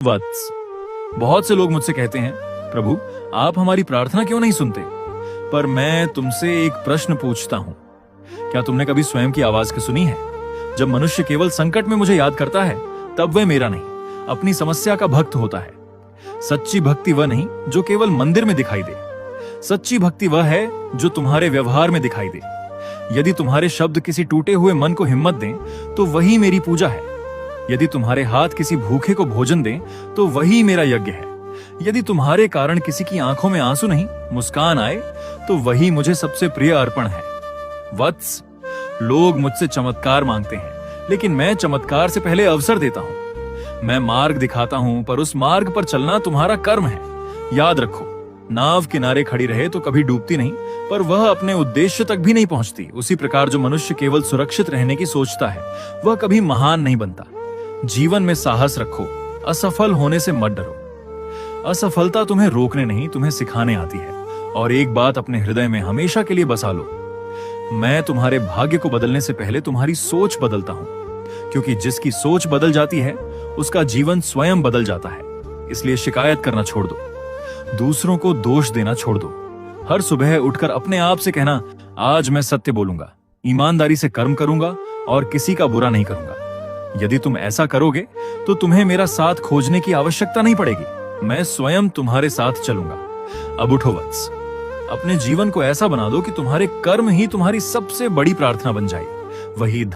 वत्स, बहुत से लोग मुझसे कहते हैं, प्रभु आप हमारी प्रार्थना क्यों नहीं सुनते? पर मैं तुमसे एक प्रश्न पूछता हूं, क्या तुमने कभी स्वयं की आवाज की सुनी है? जब मनुष्य केवल संकट में मुझे याद करता है, तब वह मेरा नहीं, अपनी समस्या का भक्त होता है। सच्ची भक्ति वह नहीं जो केवल मंदिर में दिखाई दे। सच्ची भक्ति वह है जो तुम्हारे व्यवहार में दिखाई दे। यदि तुम्हारे शब्द किसी टूटे हुए मन को हिम्मत दें, तो वही मेरी पूजा है। यदि तुम्हारे हाथ किसी भूखे को भोजन दें, तो वही मेरा यज्ञ है। यदि तुम्हारे कारण किसी की आंखों में आंसू नहीं, मुस्कान आए, तो वही मुझे सबसे प्रिय अर्पण है। वत्स, लोग मुझसे चमत्कार मांगते हैं, लेकिन मैं चमत्कार से पहले अवसर देता हूं। मैं मार्ग दिखाता हूं, पर उस मार्ग पर चलना तुम्हारा कर्म है। याद रखो, नाव किनारे खड़ी रहे तो कभी डूबती नहीं, पर वह अपने उद्देश्य तक भी नहीं पहुंचती। उसी प्रकार जो मनुष्य केवल सुरक्षित रहने की सोचता है, वह कभी महान नहीं बनता। जीवन में साहस रखो, असफल होने से मत डरो। असफलता तुम्हें रोकने नहीं, तुम्हें सिखाने आती है। और एक बात अपने हृदय में हमेशा के लिए बसा लो, मैं तुम्हारे भाग्य को बदलने से पहले तुम्हारी सोच बदलता हूं, क्योंकि जिसकी सोच बदल जाती है, उसका जीवन स्वयं बदल जाता है। इसलिए शिकायत करना छोड़ दो, दूसरों को दोष देना छोड़ दो। हर सुबह उठकर अपने आप से कहना, आज मैं सत्य बोलूंगा, ईमानदारी से कर्म करूंगा और किसी का बुरा नहीं करूंगा। यदि तुम ऐसा करोगे, तो तुम्हें मेरा साथ खोजने की आवश्यकता नहीं पड़ेगी। मैं स्वयं तुम्हारे साथ चलूंगा। अब उठो वत्स, अपने जीवन को ऐसा बना दो कि तुम्हारे कर्म ही तुम्हारी सबसे बड़ी प्रार्थना बन जाए। वही